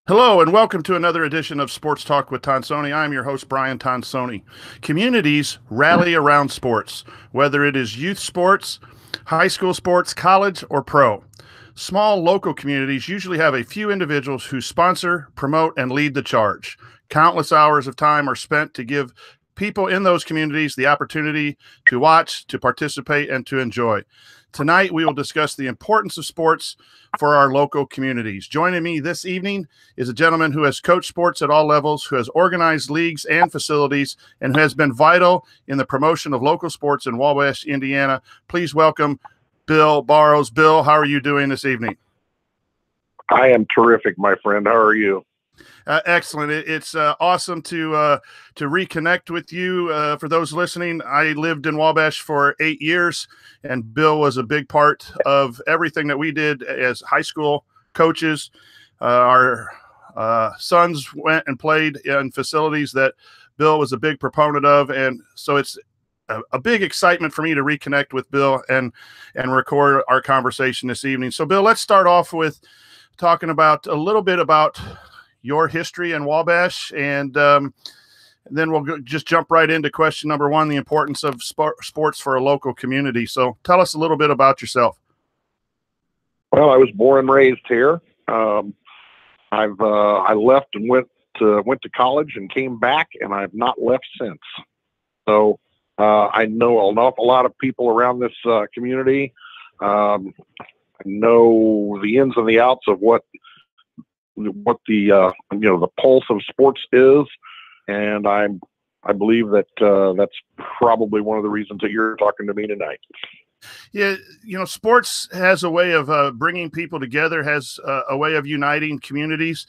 Hello and welcome to another edition of Sports Talk with Tonsoni. I'm your host, Brian Tonsoni. Communities rally around sports, whether it is youth sports, high school sports, college, or pro. Small local communities usually have a few individuals who sponsor, promote, and lead the charge. Countless hours of time are spent to give people in those communities the opportunity to watch, to participate, and to enjoy. Tonight, we will discuss the importance of sports for our local communities. Joining me this evening is a gentleman who has coached sports at all levels, who has organized leagues and facilities, and who has been vital in the promotion of local sports in Wabash, Indiana. Please welcome Bill Barrows. Bill, how are you doing this evening? I am terrific, my friend. How are you? Excellent. It's awesome to reconnect with you. For those listening, I lived in Wabash for 8 years, and Bill was a big part of everything that we did as high school coaches. Our sons went and played in facilities that Bill was a big proponent of, and so it's a big excitement for me to reconnect with Bill and record our conversation this evening. So, Bill, let's start off with talking about a little bit about your history in Wabash, and then we'll just jump right into question number one, the importance of sports for a local community. So tell us a little bit about yourself. Well, I was born and raised here. I left and went to college and came back, and I've not left since. So I know an awful lot of people around this community. I know the ins and the outs of what the the pulse of sports is, and I believe that that's probably one of the reasons that you're talking to me tonight. Yeah, sports has a way of bringing people together, has a way of uniting communities.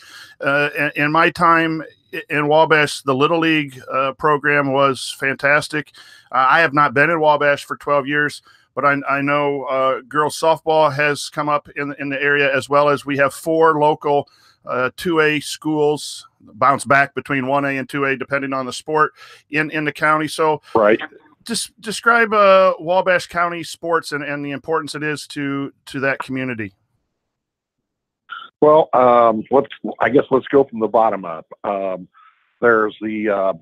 In my time in Wabash, the Little League program was fantastic. I have not been in Wabash for 12 years, but I know girls softball has come up in the area, as well as we have 4 local 2A schools, bounce back between 1A and 2A depending on the sport in the county. So right, just describe Wabash County sports and the importance it is to that community. Well, let's go from the bottom up. There's the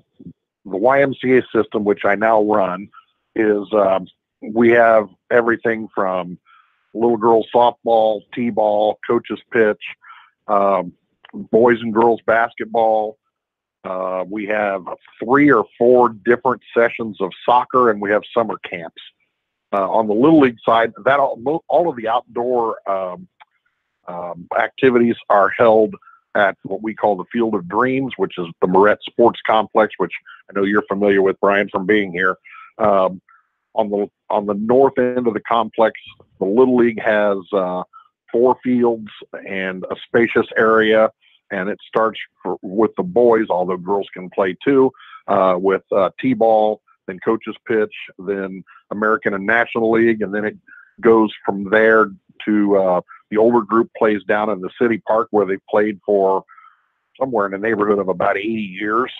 YMCA system, which I now run. We have everything from little girls softball, t-ball, coaches pitch, boys and girls basketball. We have 3 or 4 different sessions of soccer, and we have summer camps. On the Little League side, that all of the outdoor activities are held at what we call the Field of Dreams, which is the Moret Sports Complex, which I know you're familiar with, Brian, from being here. On the north end of the complex, the Little League has 4 fields and a spacious area, and it starts with the boys, although girls can play too, with t-ball, then coaches pitch, then American and National League, and then it goes from there to the older group plays down in the city park, where they've played for somewhere in the neighborhood of about 80 years.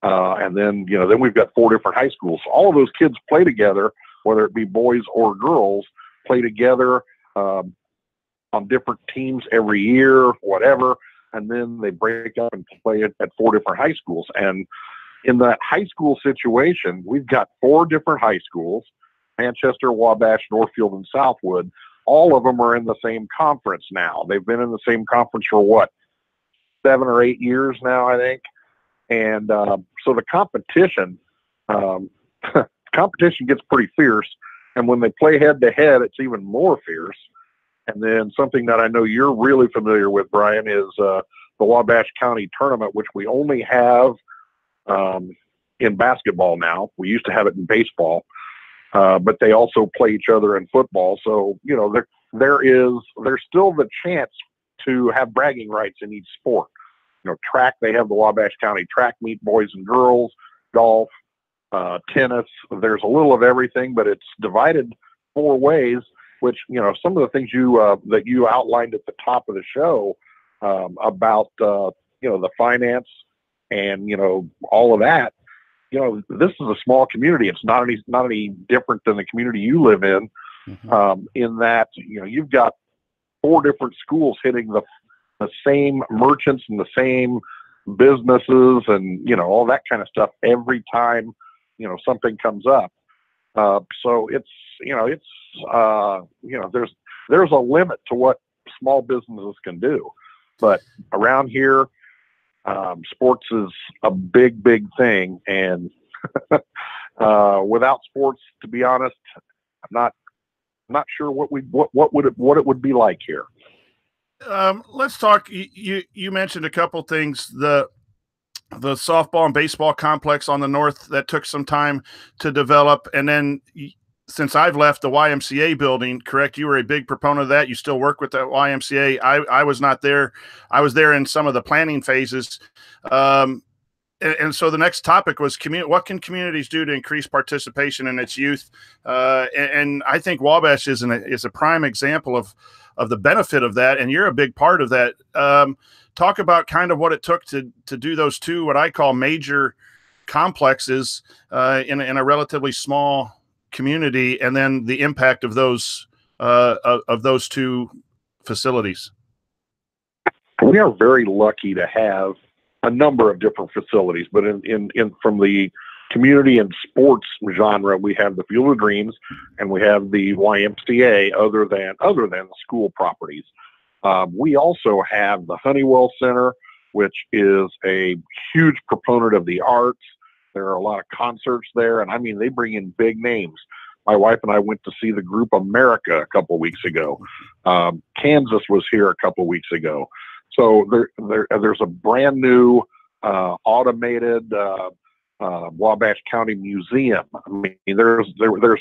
And then we've got 4 different high schools. All of those kids play together, whether it be boys or girls, play together on different teams every year, whatever, and then they break up and play at 4 different high schools. And in that high school situation, we've got 4 different high schools: Manchester, Wabash, Northfield, and Southwood. All of them are in the same conference now. They've been in the same conference for 7 or 8 years now, I think. And so the competition gets pretty fierce. And when they play head to head, it's even more fierce. And then something that I know you're really familiar with, Brian, is the Wabash County tournament, which we only have in basketball now. We used to have it in baseball, but they also play each other in football. So, there's still the chance to have bragging rights in each sport. Track, they have the Wabash County track meet, boys and girls, golf, tennis. There's a little of everything, but it's divided 4 ways, which, some of the things that you outlined at the top of the show about, the finance and, all of that, this is a small community. It's not any different than the community you live in, in that, you've got 4 different schools hitting the same merchants and the same businesses and, you know, all that kind of stuff every time, you know, something comes up. So it's, you know, there's a limit to what small businesses can do. But around here, sports is a big, big thing. And without sports, to be honest, I'm not sure what it would be like here. Let's talk. You mentioned a couple things. The softball and baseball complex on the north that took some time to develop, and then since I've left, the YMCA building, correct? You were a big proponent of that. You still work with the YMCA. I was not there. I was there in some of the planning phases. And so the next topic was what can communities do to increase participation in its youth? And I think Wabash is a prime example of the benefit of that. And you're a big part of that. Talk about kind of what it took to do those two, what I call major complexes in a relatively small community, and then the impact of those two facilities. We are very lucky to have a number of different facilities, but in from the community and sports genre, we have the Field of Dreams and we have the YMCA. Other than the school properties, we also have the Honeywell Center, which is a huge proponent of the arts. There are a lot of concerts there, and I mean, they bring in big names. My wife and I went to see the group America a couple of weeks ago. Kansas was here a couple of weeks ago. So there's a brand new automated Wabash County Museum. I mean, there's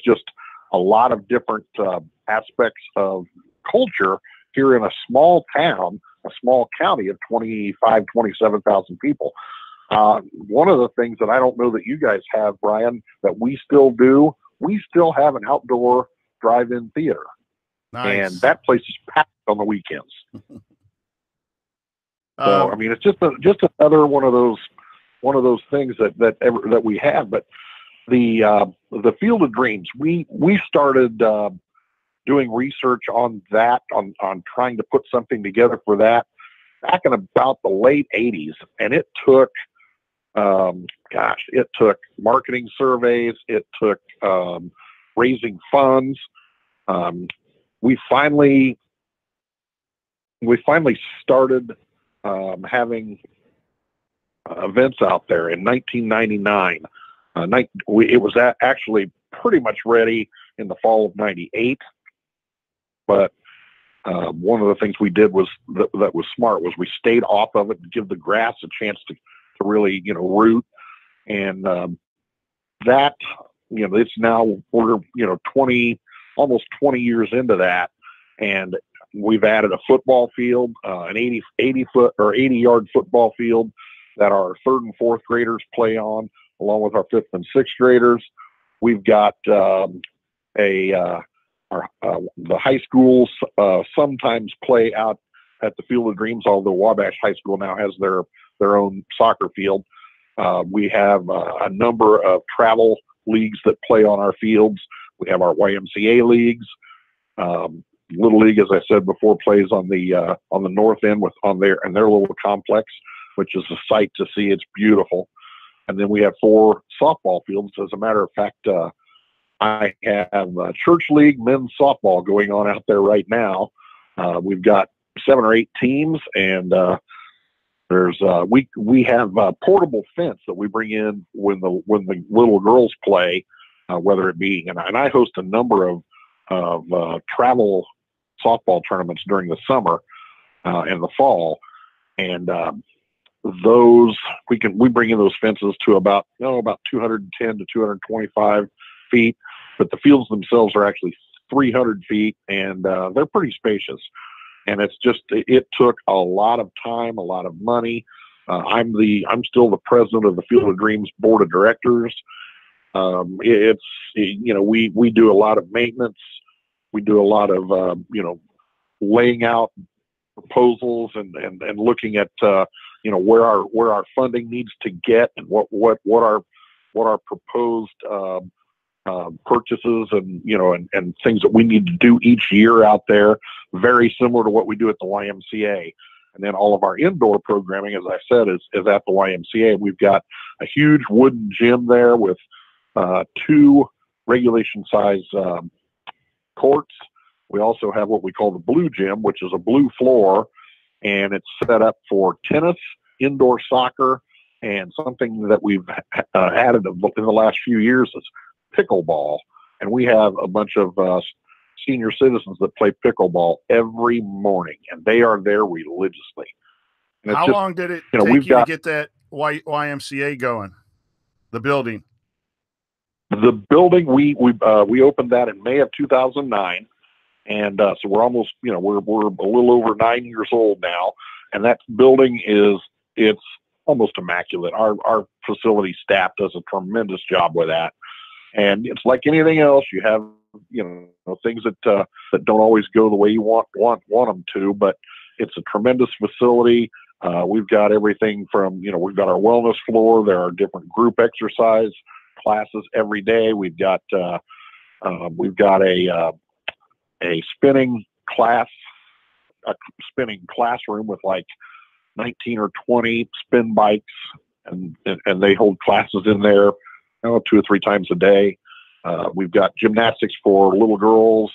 just a lot of different aspects of culture here in a small town, a small county of 27,000 people. One of the things that I don't know that you guys have, Brian, that we still do, we still have an outdoor drive-in theater. Nice. And that place is packed on the weekends. So I mean, it's just another one of those things that we have. But the Field of Dreams, we started doing research on that, on trying to put something together for that back in about the late '80s, and it took marketing surveys, it took raising funds. We finally started having events out there in 1999. It was actually pretty much ready in the fall of '98. But one of the things we did was that was smart was we stayed off of it to give the grass a chance to really, you know, root. And that, you know, it's now, we're, you know, almost 20 years into that. And we've added a football field, an 80-yard football field that our third and fourth graders play on, along with our fifth and sixth graders. We've got the high schools sometimes play out at the Field of Dreams, although Wabash High School now has their own soccer field. We have a number of travel leagues that play on our fields. We have our YMCA leagues. Little League, as I said before, plays on the north end in their little complex, which is a sight to see. It's beautiful. And then we have 4 softball fields. As a matter of fact, I have a church league men's softball going on out there right now. We've got 7 or 8 teams, and we have a portable fence that we bring in when the little girls play, whether it be, and I host a number of travel softball tournaments during the summer and the fall, and those we bring in those fences to about 210 to 225 feet, but the fields themselves are actually 300 feet, and they're pretty spacious. And it took a lot of time, a lot of money. I'm still the president of the Field of Dreams board of directors. We do a lot of maintenance. We do a lot of laying out proposals and looking at where our funding needs to get, and what our proposed purchases and things that we need to do each year out there, very similar to what we do at the YMCA. And then all of our indoor programming, as I said, is at the YMCA. We've got a huge wooden gym there with 2 regulation size courts. We also have what we call the blue gym, which is a blue floor, and it's set up for tennis, indoor soccer, and something that we've added in the last few years is pickleball. And we have a bunch of senior citizens that play pickleball every morning, and they are there religiously. And how long did it take you to get that YMCA going? The building. The building, we opened that in May of 2009, and so we're almost, we're a little over 9 years old now, and that building it's almost immaculate. Our facility staff does a tremendous job with that, and it's like anything else. You have things that don't always go the way you want them to, but it's a tremendous facility. We've got everything from we've got our wellness floor. There are different group exercise classes every day. We've got a spinning classroom with like 19 or 20 spin bikes, and they hold classes in there 2 or 3 times a day. We've got gymnastics for little girls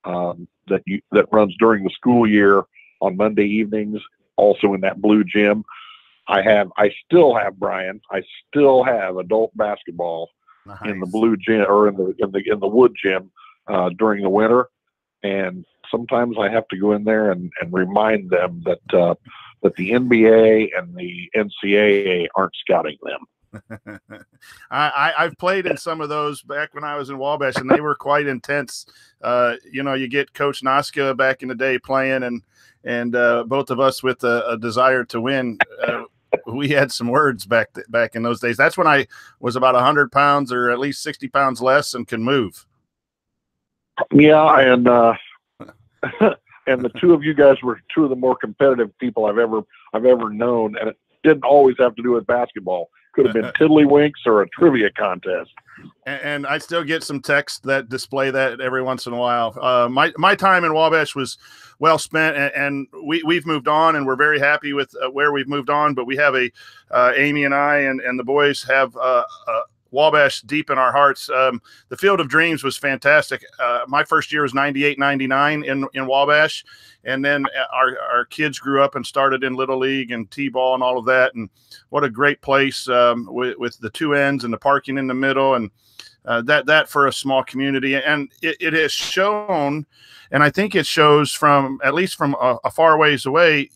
that runs during the school year on Monday evenings, also in that blue gym. I still have Brian. I still have adult basketball in the blue gym, or in the wood gym during the winter. And sometimes I have to go in there and remind them that the NBA and the NCAA aren't scouting them. I've played in some of those back when I was in Wabash, and they were quite intense. You get Coach Noska back in the day playing, and both of us with a desire to win. We had some words back in those days. That's when I was about 100 pounds or at least 60 pounds less and can move. Yeah, and and the 2 of you guys were 2 of the more competitive people I've ever known, and it didn't always have to do with basketball. Could have been tiddlywinks or a trivia contest. And I still get some texts that display that every once in a while. My time in Wabash was well spent, and we've moved on, and we're very happy with where we've moved on. But we have Amy and I and the boys have Wabash deep in our hearts. The Field of Dreams was fantastic. My first year was 98, 99 in Wabash. And then our kids grew up and started in Little League and T-ball and all of that. And what a great place with the 2 ends and the parking in the middle, and that for a small community. And it has shown, and I think it shows from, at least from a far ways away,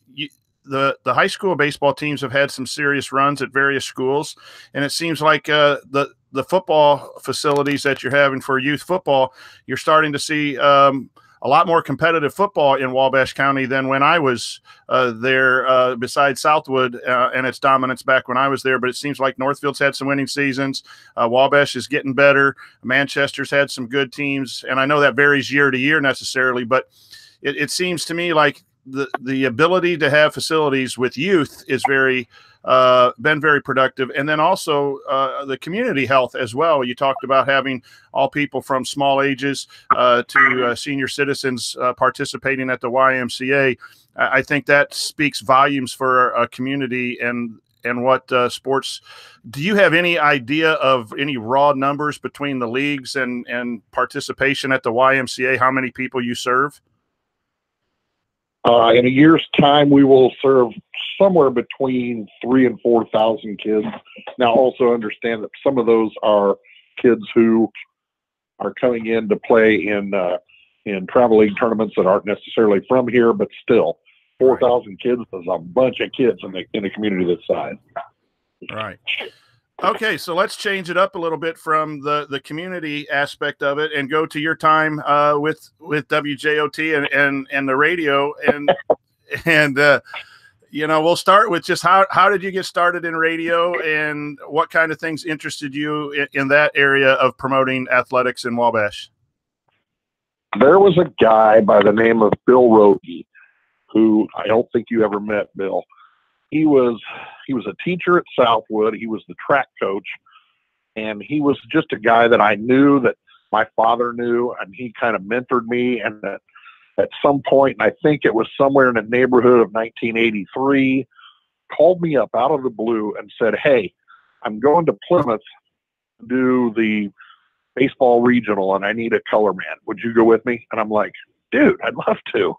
the high school baseball teams have had some serious runs at various schools. And it seems like the football facilities that you're having for youth football, you're starting to see a lot more competitive football in Wabash County than when I was there, besides Southwood and its dominance back when I was there. But it seems like Northfield's had some winning seasons. Wabash is getting better. Manchester's had some good teams. And I know that varies year to year necessarily, but it seems to me like the ability to have facilities with youth is been very productive. And then also the community health as well. You talked about having all people from small ages to senior citizens participating at the YMCA. I think that speaks volumes for a community and what sports. Do you have any idea of any raw numbers between the leagues and participation at the YMCA, how many people you serve? In a year's time, we will serve somewhere between 3,000 and 4,000 kids. Now, also understand that some of those are kids who are coming in to play in travel league tournaments that aren't necessarily from here, but still, 4,000 kids is a bunch of kids in a community this size. Right. Okay, so let's change it up a little bit from the community aspect of it and go to your time with WJOT and the radio and we'll start with just how did you get started in radio and what kind of things interested you in that area of promoting athletics in Wabash? There was a guy by the name of Bill Rogie, who I don't think you ever met, Bill. He was a teacher at Southwood. He was the track coach, and he was just a guy that I knew, that my father knew, and he kind of mentored me. And at some point, and I think it was somewhere in the neighborhood of 1983, called me up out of the blue and said, "Hey, I'm going to Plymouth to do the baseball regional, and I need a color man. Would you go with me?" And I'm like, "Dude, I'd love to."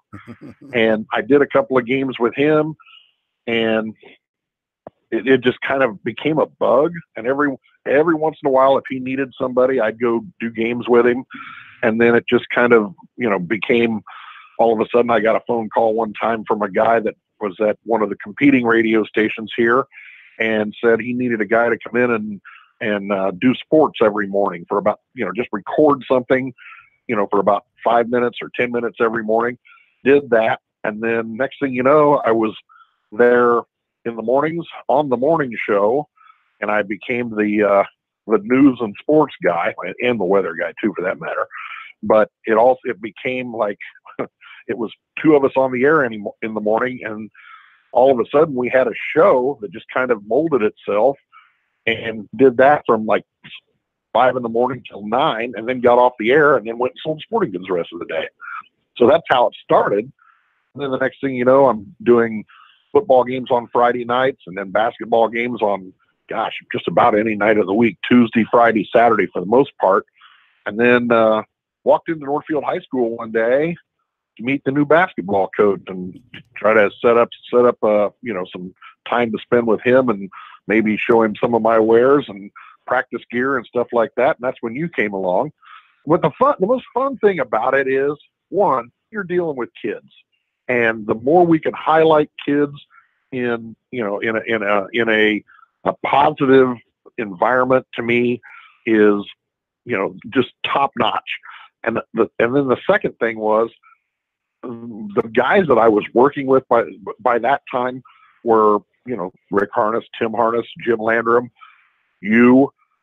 And I did a couple of games with him, and it just kind of became a bug. And every once in a while, if he needed somebody, I'd go do games with him. And then it just kind of, became, all of a sudden I got a phone call one time from a guy that was at one of the competing radio stations here and said he needed a guy to come in and do sports every morning for about, just record something, for about 5 minutes or 10 minutes every morning. Did that. And then next thing you know, I was there in the mornings on the morning show, and I became the news and sports guy, and the weather guy too, for that matter. But it became like it was two of us on the air in the morning, and all of a sudden we had a show that just kind of molded itself, and did that from like 5 in the morning till 9, and then got off the air and then went and sold sporting goods the rest of the day. So that's how it started. And then the next thing you know, I'm doing football games on Friday nights, and then basketball games on, just about any night of the week, Tuesday, Friday, Saturday for the most part. And then walked into Northfield High School one day to meet the new basketball coach and try to set up some time to spend with him and maybe show him some of my wares and practice gear and stuff like that. And that's when you came along. But the most fun thing about it is, one, you're dealing with kids, and the more we can highlight kids in a positive environment, to me, is just top notch. And then the second thing was, the guys that I was working with by that time were Rick Harness, Tim Harness, Jim Landrum,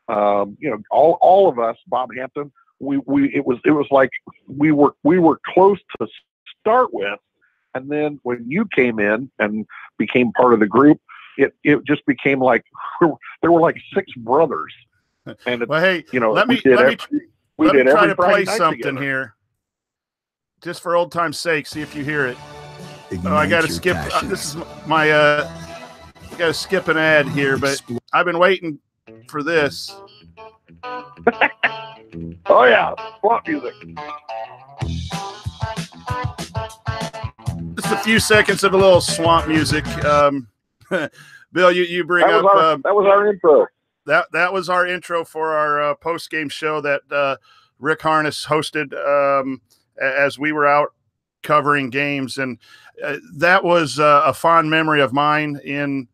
all of us, Bob Hampton. It was like we were close to start with, and then when you came in and became part of the group, it just became like there were like 6 brothers. And well, hey, let me try to play something together here, just for old time's sake. See if you hear it. I got to skip. This is my. Got to skip an ad here, but I've been waiting for this. Oh yeah, swamp music. Just a few seconds of a little swamp music. Bill, you bring that up. That was our intro. That was our intro for our post game show that Rick Harness hosted as we were out covering games, and that was a fond memory of mine in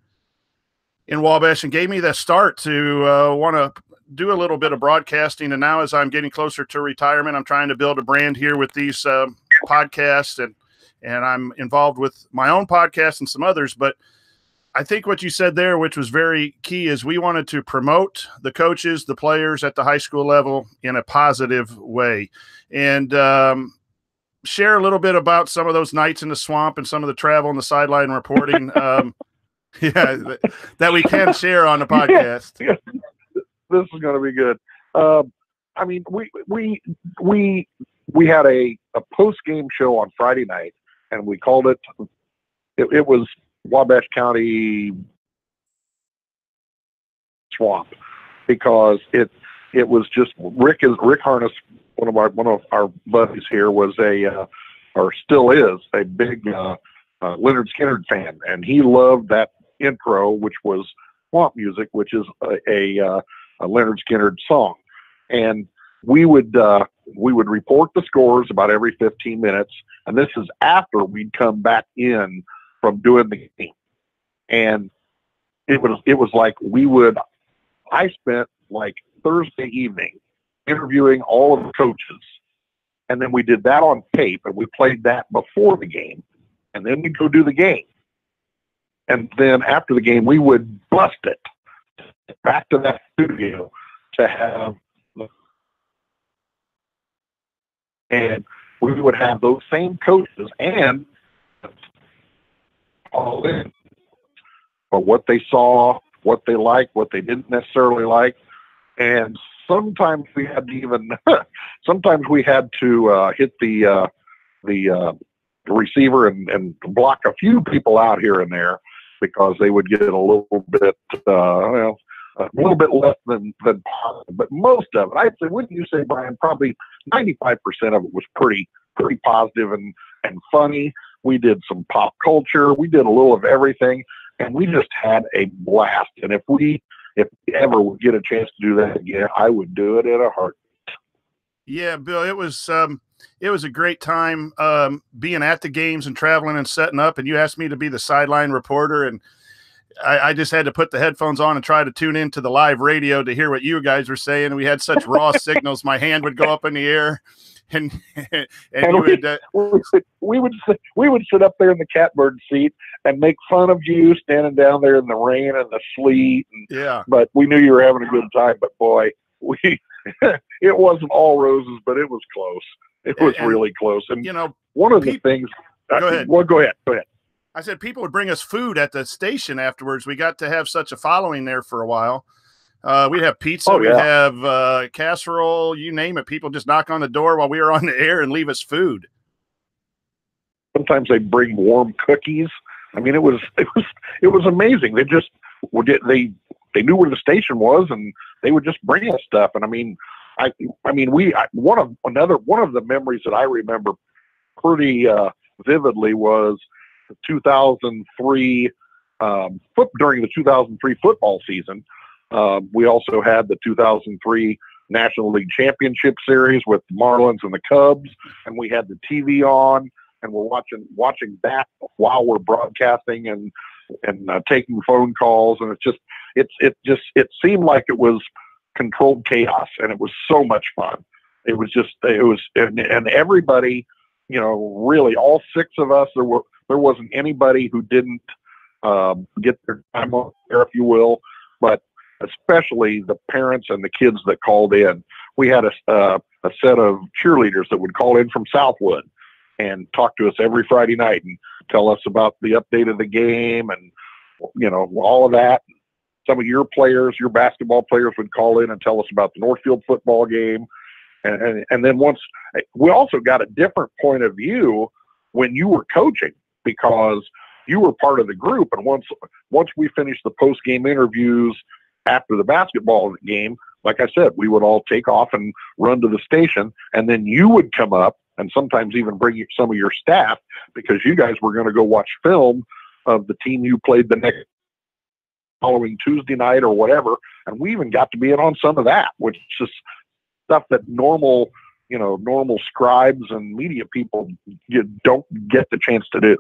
Wabash, and gave me that start to want to do a little bit of broadcasting. And now, as I'm getting closer to retirement, I'm trying to build a brand here with these podcasts, and I'm involved with my own podcast and some others. But I think what you said there, which was very key, is we wanted to promote the coaches, the players at the high school level in a positive way, and share a little bit about some of those nights in the swamp and some of the travel and the sideline reporting. That we can share on the podcast. Yeah. This is going to be good. I mean, we had a post game show on Friday night, and we called it was Wabash County Swamp, because it was just Rick Harness, one of our buddies here, was or still is a big Leonard Skinner fan, and he loved that intro, which was swamp music, which is a Leonard Skinner song. And we would report the scores about every 15 minutes, and this is after we'd come back in from doing the game. And it was like I spent like Thursday evening interviewing all of the coaches, and then we did that on tape, and we played that before the game, and then we'd go do the game. And then after the game, we would bust it back to that studio to have, and we would have those same coaches and all in for what they saw, what they liked, what they didn't necessarily like. And sometimes we had to hit the the receiver and block a few people out here and there because they would get a little bit, a little bit less than positive. But most of it, I'd say, wouldn't you say, Brian, probably 95% of it was pretty positive and funny. We did some pop culture. We did a little of everything, and we just had a blast. And if we ever would get a chance to do that again, I would do it in a heartbeat. Yeah, Bill, it was a great time being at the games and traveling and setting up. And you asked me to be the sideline reporter, and I just had to put the headphones on and try to tune into the live radio to hear what you guys were saying. We had such raw signals. My hand would go up in the air, and we would sit up there in the catbird seat and make fun of you standing down there in the rain and the sleet. But we knew you were having a good time. But boy, it wasn't all roses, but it was close. It was really close. And one of the things. Go ahead. Well, go ahead. I said people would bring us food at the station afterwards. We got to have such a following there for a while. We'd have pizza. We'd have casserole, you name it. People just knock on the door while we were on the air and leave us food. Sometimes they'd bring warm cookies. I mean, it was amazing. They just they knew where the station was, and they would just bring us stuff. And I mean, one of the memories that I remember pretty vividly was the 2003 during the 2003 football season. We also had the 2003 National League Championship Series with the Marlins and the Cubs, and we had the TV on, and we're watching that while we're broadcasting and taking phone calls, and it seemed like it was controlled chaos, and it was so much fun. And everybody, really all six of us, there wasn't anybody who didn't get their time on there, if you will, but especially the parents and the kids that called in. We had a set of cheerleaders that would call in from Southwood and talk to us every Friday night and tell us about the update of the game and, all of that. Some of your basketball players would call in and tell us about the Northfield football game. And then once we also got a different point of view when you were coaching, because you were part of the group. And once we finished the post-game interviews after the basketball game, like I said, we would all take off and run to the station, and then you would come up and sometimes even bring some of your staff, because you guys were going to go watch film of the team you played the next following Tuesday night or whatever. And we even got to be in on some of that, which is stuff that normal scribes and media people don't get the chance to do.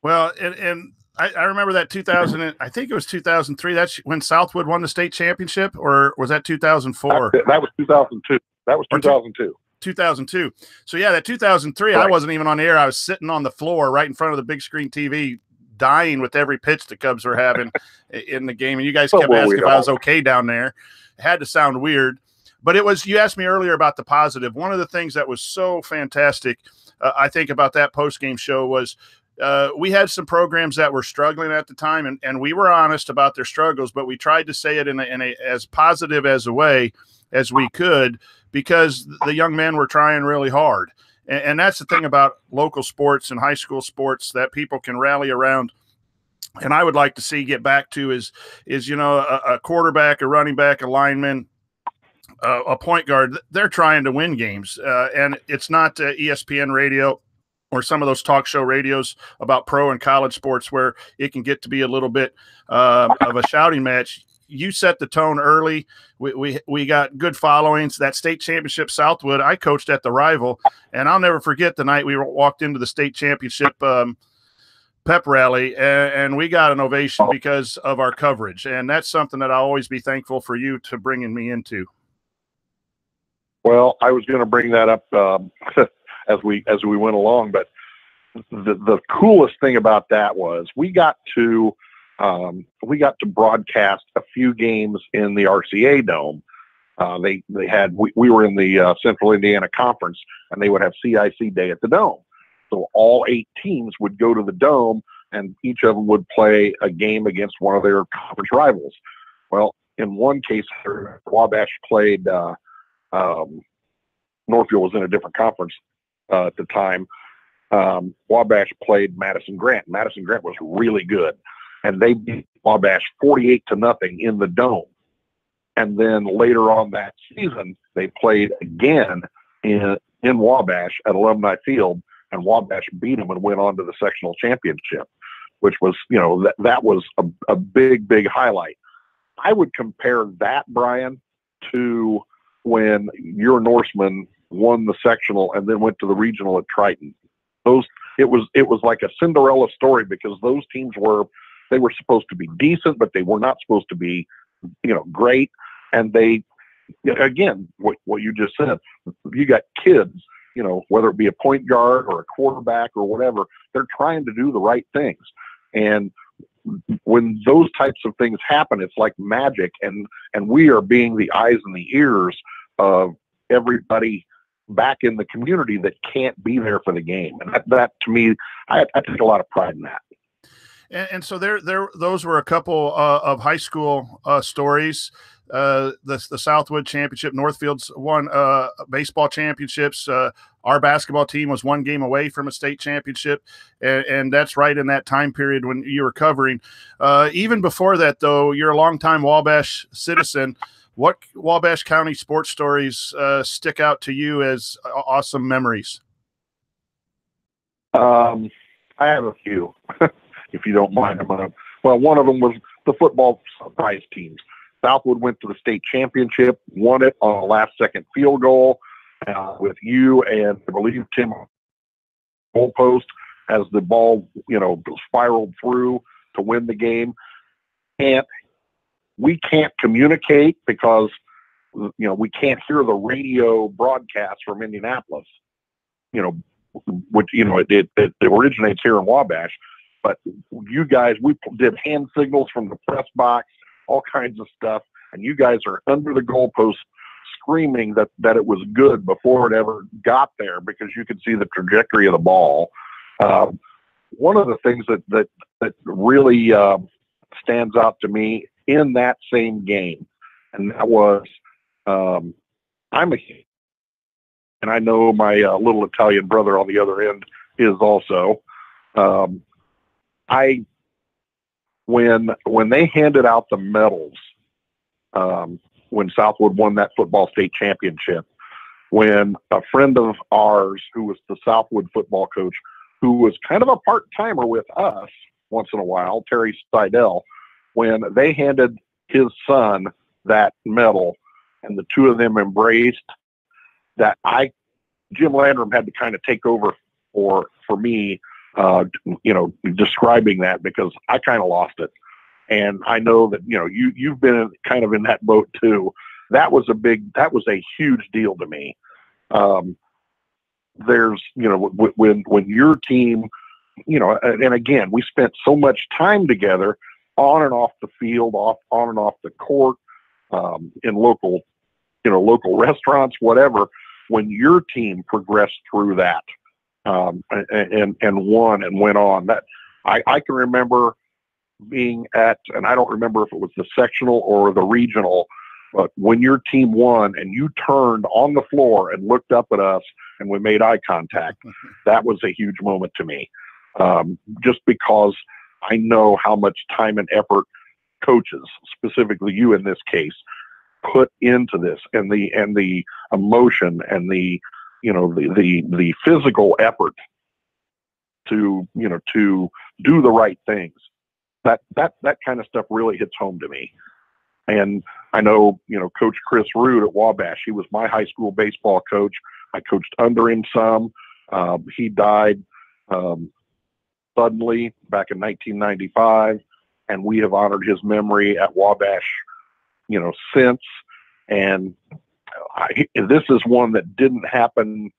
Well, and I remember that 2000, I think it was 2003. That's when Southwood won the state championship, or was that 2004? That was 2002. That was 2002. 2002. So yeah, that 2003, right. I wasn't even on the air. I was sitting on the floor right in front of the big screen TV, dying with every pitch the Cubs were having in the game. And you guys kept asking if I was okay down there. It had to sound weird, but it was, you asked me earlier about the positive. One of the things that was so fantastic, I think, about that post-game show was we had some programs that were struggling at the time, and we were honest about their struggles, but we tried to say it in a as positive as a way as we could, because the young men were trying really hard. And that's the thing about local sports and high school sports that people can rally around. And I would like to see get back to is a quarterback, a running back, a lineman, a point guard. They're trying to win games. And it's not ESPN radio or some of those talk show radios about pro and college sports where it can get to be a little bit of a shouting match. You set the tone early. We got good followings. That state championship, Southwood, I coached at the rival, and I'll never forget the night we walked into the state championship pep rally, and we got an ovation because of our coverage. And that's something that I'll always be thankful for you to bringing me into. Well, I was going to bring that up as we went along, but the coolest thing about that was we got to broadcast a few games in the RCA Dome. We were in the Central Indiana Conference, and they would have CIC Day at the Dome. So all 8 teams would go to the Dome, and each of them would play a game against one of their conference rivals. Well, in one case, Wabash played Northfield was in a different conference at the time, Wabash played Madison Grant. Madison Grant was really good, and they beat Wabash 48-0 in the Dome. And then later on that season, they played again in Wabash at Alumni Field, and Wabash beat them and went on to the sectional championship, which was, that was a big, big highlight. I would compare that, Brian, to when your Norsemen won the sectional and then went to the regional at Triton. It was like a Cinderella story, because those teams were supposed to be decent, but they were not supposed to be, great. And they, again, what you just said, you got kids, whether it be a point guard or a quarterback or whatever, they're trying to do the right things. And when those types of things happen, it's like magic. And we are being the eyes and the ears of everybody back in the community that can't be there for the game. And that to me, I take a lot of pride in that. And so those were a couple of high school stories. The Southwood Championship, Northfield's won baseball championships. Our basketball team was one game away from a state championship, and that's right in that time period when you were covering. Even before that, though, you're a longtime Wabash citizen. What Wabash County sports stories stick out to you as awesome memories? I have a few, if you don't mind. One of them was the football surprise teams. Southwood went to the state championship, won it on a last-second field goal with you and, I believe, Tim goalpost as the ball, spiraled through to win the game. And we can't communicate because, we can't hear the radio broadcast from Indianapolis, which, it originates here in Wabash. But you guys, we did hand signals from the press box, all kinds of stuff, and you guys are under the goalpost screaming that it was good before it ever got there, because you could see the trajectory of the ball. One of the things that really stands out to me in that same game, and that was, and I know my little Italian brother on the other end is also. When they handed out the medals, when Southwood won that football state championship, when a friend of ours who was the Southwood football coach, who was kind of a part-timer with us once in a while, Terry Seidel, when they handed his son that medal and the two of them embraced, that Jim Landrum had to kind of take over for me, describing that, because I kind of lost it. And I know that, you've been kind of in that boat too. That was a huge deal to me. There's, when your team, and again, we spent so much time together on and off the field, on and off the court, in local restaurants, whatever. When your team progressed through that, and won and went on, that I can remember being at, and I don't remember if it was the sectional or the regional, but when your team won and you turned on the floor and looked up at us and we made eye contact, that was a huge moment to me. Just because I know how much time and effort coaches, specifically you in this case, put into this, and the emotion and the physical effort to do the right things. That kind of stuff really hits home to me. And I know, Coach Chris Rood at Wabash, he was my high school baseball coach. I coached under him some. He died suddenly back in 1995, and we have honored his memory at Wabash, since. And this is one that didn't happen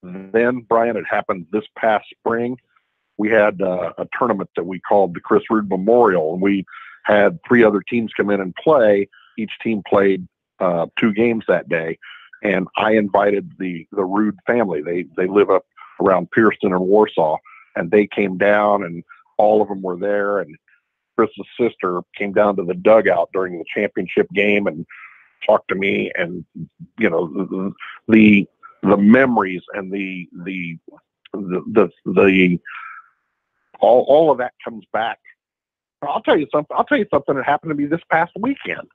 then, Brian. It happened this past spring. We had a tournament that we called the Chris Rood Memorial, and we had 3 other teams come in and play. Each team played 2 games that day, and I invited the Rood family. They live up around Pierceton and Warsaw, and they came down, and all of them were there. And Chris's sister came down to the dugout during the championship game and talked to me, and the memories and the the all of that comes back. I'll tell you something that happened to me this past weekend.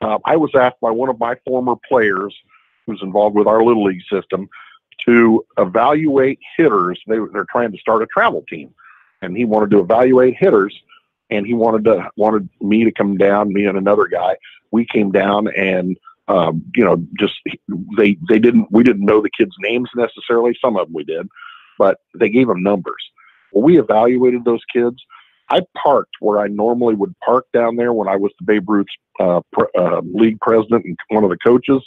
I was asked by one of my former players who's involved with our Little League system to evaluate hitters. They're trying to start a travel team, and he wanted to evaluate hitters, and he wanted me to come down, me and another guy. We came down and, we didn't know the kids' names necessarily. Some of them we did, but they gave them numbers. Well, we evaluated those kids. I parked where I normally would park down there when I was the Babe Ruth's league president and one of the coaches.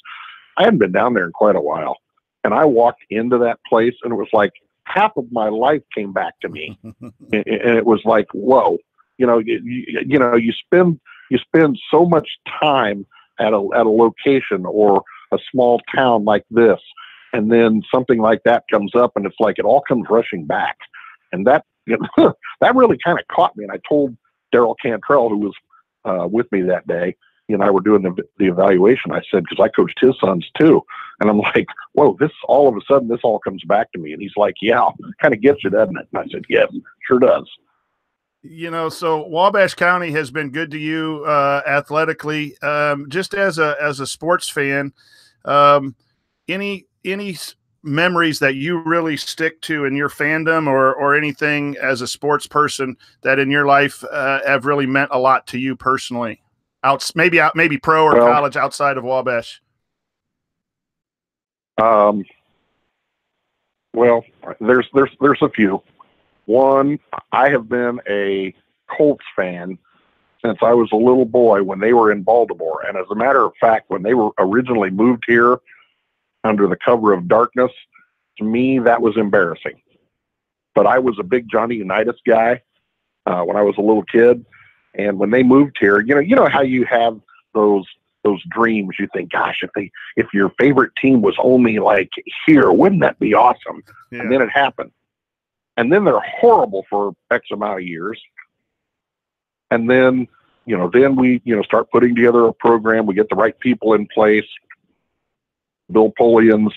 I hadn't been down there in quite a while. And I walked into that place, and it was like half of my life came back to me. And it was like, whoa, you spend so much time at a location or a small town like this, and then something like that comes up, and it's like it all comes rushing back. And that that really kind of caught me. And I told Darryl Cantrell, who was with me that day, he and I were doing the evaluation. I said, because I coached his sons too. And I'm like, whoa, this all of a sudden, this all comes back to me. And he's like, yeah, kind of gets you, doesn't it? And I said, yes, sure does. So Wabash County has been good to you athletically. Just as a sports fan, any memories that you really stick to in your fandom or anything as a sports person that in your life have really meant a lot to you personally? Maybe pro or college outside of Wabash. Well, there's a few. One, I have been a Colts fan since I was a little boy when they were in Baltimore. And as a matter of fact, when they were originally moved here under the cover of darkness, to me, that was embarrassing. But I was a big Johnny Unitas guy when I was a little kid. And when they moved here, you know how you have those dreams. You think, gosh, if your favorite team was only like here, wouldn't that be awesome? Yeah. And then it happened. And then they're horrible for X amount of years. And then, we start putting together a program. We get the right people in place. Bill Polians,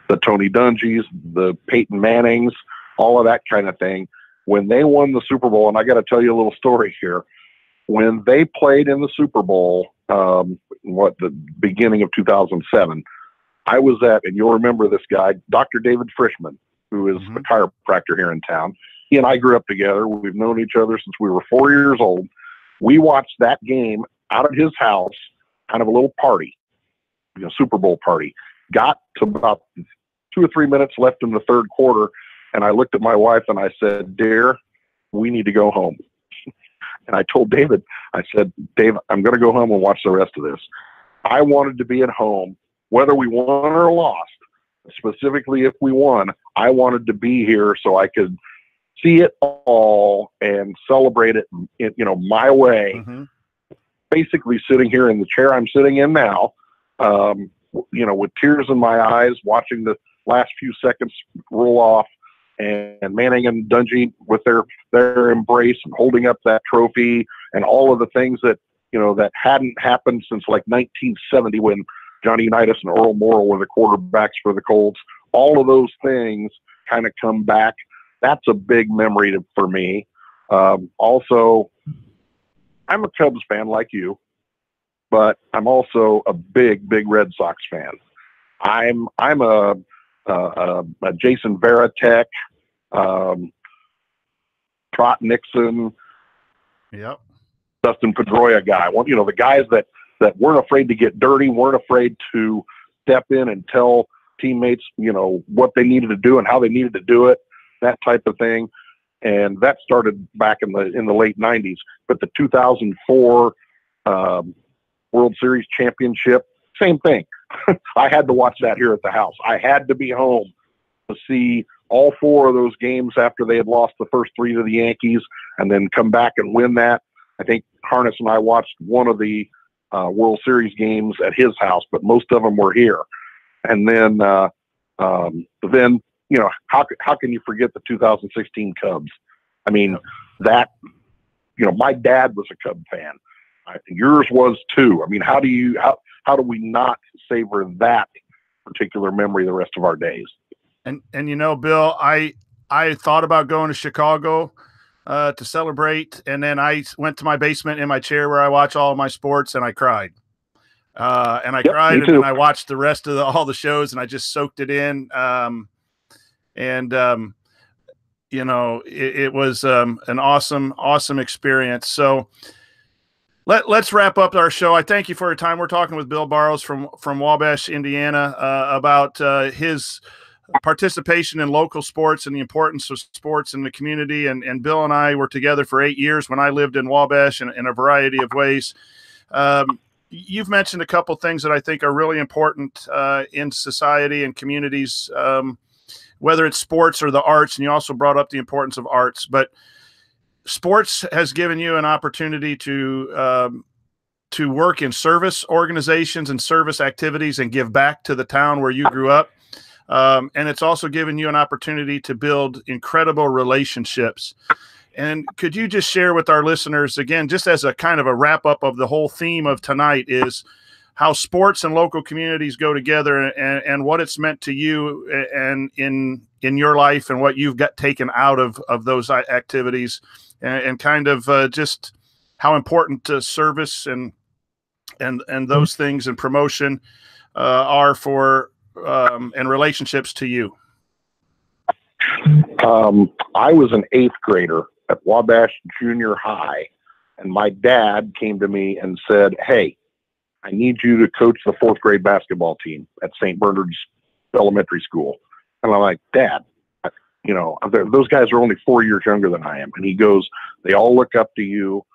the Tony Dungy's, the Peyton Mannings, all of that kind of thing. When they won the Super Bowl, and I got to tell you a little story here. When they played in the Super Bowl, the beginning of 2007, I was at, and you'll remember this guy, Dr. David Frischman, who is a chiropractor here in town. He and I grew up together. We've known each other since we were 4 years old. We watched that game out at his house, kind of a little party, Super Bowl party. Got to about 2 or 3 minutes left in the third quarter, and I looked at my wife and I said, "Dear, we need to go home." And I told David, I said, "Dave, I'm going to go home and watch the rest of this." I wanted to be at home, whether we won or lost. Specifically, if we won, I wanted to be here so I could see it all and celebrate it, my way. Mm-hmm. Basically, sitting here in the chair I'm sitting in now, with tears in my eyes, watching the last few seconds roll off, and Manning and Dungy with their embrace and holding up that trophy, and all of the things that that hadn't happened since like 1970 when Johnny Unitas and Earl Morrall were the quarterbacks for the Colts. All of those things kind of come back. That's a big memory for me. Also, I'm a Cubs fan like you, but I'm also a big Red Sox fan. I'm a Jason Varitek, Trot Nixon, yep, Dustin Pedroia guy. The guys that weren't afraid to get dirty, weren't afraid to step in and tell teammates, what they needed to do and how they needed to do it, that type of thing. And that started back in the late 90s. But the 2004 World Series championship, same thing. I had to watch that here at the house. I had to be home to see all 4 of those games after they had lost the first 3 to the Yankees and then come back and win that. I think Harness and I watched one of the World Series games at his house, but most of them were here. And then how can you forget the 2016 Cubs? I mean, my dad was a Cub fan. Yours was too. I mean, how do we not savor that particular memory the rest of our days? And Bill, I I thought about going to Chicago to celebrate, and then I went to my basement in my chair where I watch all of my sports, and I cried. And I cried, and then I watched the rest of all the shows, and I just soaked it in. You know, it was an awesome experience. So let's wrap up our show. I thank you for your time. We're talking with Bill Barrows from Wabash, Indiana, about his participation in local sports and the importance of sports in the community. And Bill and I were together for 8 years when I lived in Wabash in a variety of ways. You've mentioned a couple things that I think are really important in society and communities, whether it's sports or the arts, and you also brought up the importance of arts. But sports has given you an opportunity to work in service organizations and service activities and give back to the town where you grew up. And it's also given you an opportunity to build incredible relationships. And could you just share with our listeners, again, just as a kind of a wrap up of the whole theme of tonight, is how sports and local communities go together, and what it's meant to you and in your life, and what you've got taken out of those activities, and kind of just how important service and those things and promotion are for and relationships to you. I was an 8th grader at Wabash Junior High, and my dad came to me and said, "Hey, I need you to coach the 4th grade basketball team at St. Bernard's Elementary School." And I'm like, "Dad, you know, those guys are only 4 years younger than I am." And he goes, "They all look up to you.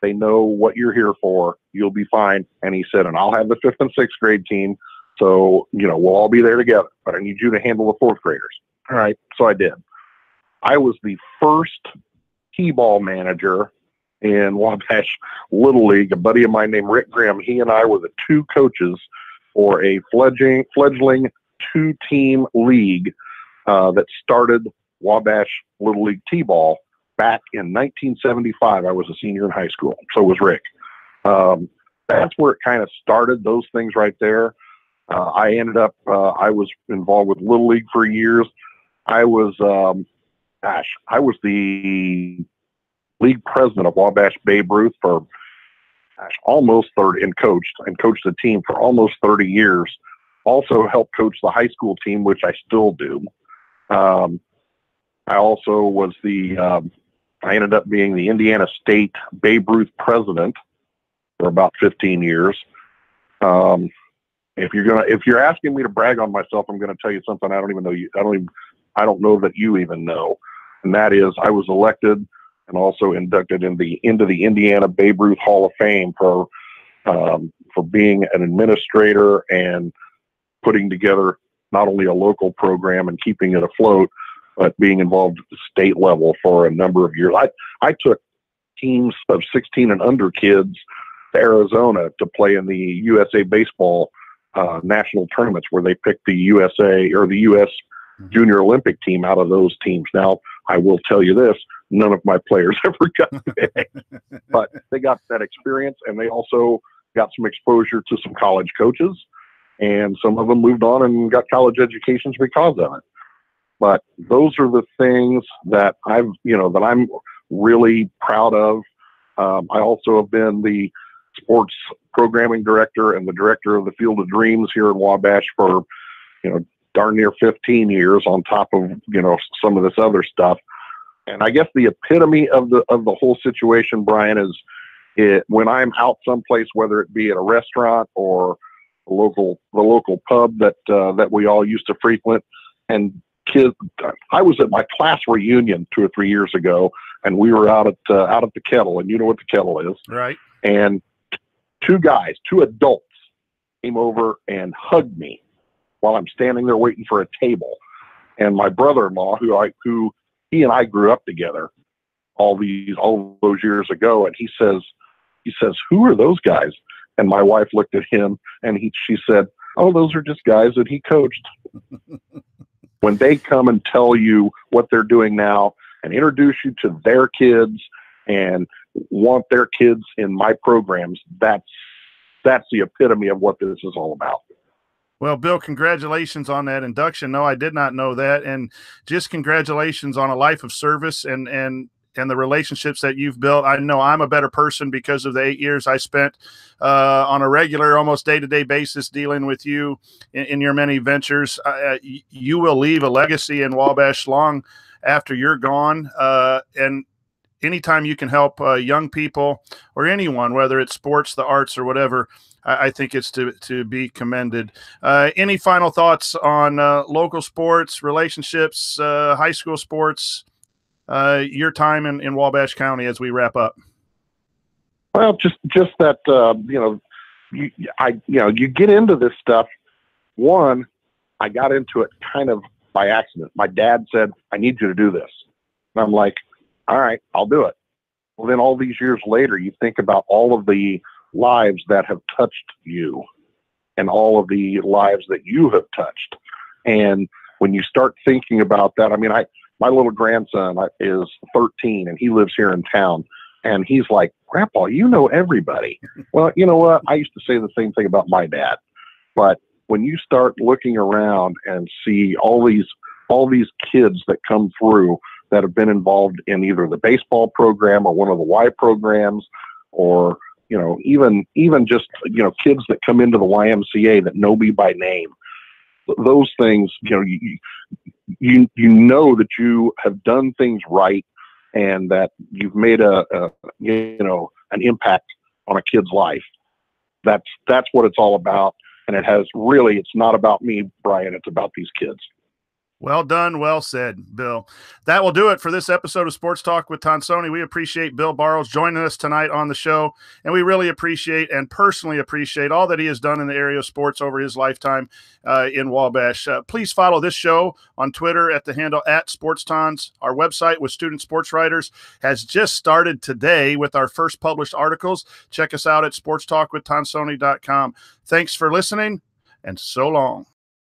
They know what you're here for. You'll be fine." And he said, "And I'll have the 5th and 6th grade team. So, you know, we'll all be there together, but I need you to handle the 4th graders." All right. So I did. I was the first T-ball manager in Wabash Little League. A buddy of mine named Rick Grimm, he and I were the 2 coaches for a fledgling 2-team league that started Wabash Little League T-ball back in 1975. I was a senior in high school. So was Rick. That's where it kind of started, those things right there. I ended up, I was involved with Little League for years. I was the league president of Wabash Babe Ruth for almost 30, and coached the team for almost 30 years. Also helped coach the high school team, which I still do. I also was I ended up being the Indiana State Babe Ruth president for about 15 years. If you're asking me to brag on myself, I'm going to tell you something I don't even know I don't know that you even know. And that is, I was elected and also inducted into the Indiana Babe Ruth Hall of Fame for being an administrator and putting together not only a local program and keeping it afloat, but being involved at the state level for a number of years. I took teams of 16 and under kids to Arizona to play in the USA Baseball national tournaments, where they picked the USA or the U.S. Junior Olympic team out of those teams. Now, I will tell you this, none of my players ever got picked, but they got that experience, and they also got some exposure to some college coaches, and some of them moved on and got college educations because of it. But those are the things that I'm really proud of. I also have been the sports programming director and the director of the Field of Dreams here in Wabash for, darn near 15 years, on top of, some of this other stuff. And I guess the epitome of the whole situation, Brian, is when I'm out someplace, whether it be at a restaurant or the local pub that we all used to frequent, and kids. I was at my class reunion 2 or 3 years ago, and we were out at the Kettle, and you know what the Kettle is, right? And two adults, came over and hugged me while I'm standing there waiting for a table. And my brother-in-law, who he and I grew up together all those years ago, and he says, "Who are those guys?" And my wife looked at him, and she said, "Oh, those are just guys that he coached." When they come and tell you what they're doing now and introduce you to their kids and want their kids in my programs, that's the epitome of what this is all about. Well, Bill, congratulations on that induction. No, I did not know that. And just congratulations on a life of service and the relationships that you've built. I know I'm a better person because of the 8 years I spent on a regular, almost day-to-day basis dealing with you in your many ventures. You will leave a legacy in Wabash long after you're gone. And anytime you can help young people or anyone, whether it's sports, the arts, or whatever, I think it's to be commended. Any final thoughts on local sports, relationships, high school sports, your time in Wabash County as we wrap up? Well, just that you get into this stuff. One, I got into it kind of by accident. My dad said, "I need you to do this," and I'm like, "All right, I'll do it." Well, then all these years later, you think about all of the lives that have touched you and all of the lives that you have touched. And when you start thinking about that, I mean, my little grandson is 13 and he lives here in town, and he's like, "Grandpa, you know everybody." Well, you know what? I used to say the same thing about my dad, but when you start looking around and see all these kids that come through that have been involved in either the baseball program or one of the Y programs, or even just kids that come into the YMCA that know me by name, those things, you know that you have done things right and that you've made an impact on a kid's life. That's what it's all about. And it's not about me, Brian. It's about these kids. Well done. Well said, Bill. That will do it for this episode of Sports Talk with Tonsoni. We appreciate Bill Barrows joining us tonight on the show, and we really appreciate and personally appreciate all that he has done in the area of sports over his lifetime in Wabash. Please follow this show on Twitter at the handle @SportsTons. Our website with student sports writers has just started today with our first published articles. Check us out at sportstalkwithtonsoni.com. Thanks for listening, and so long.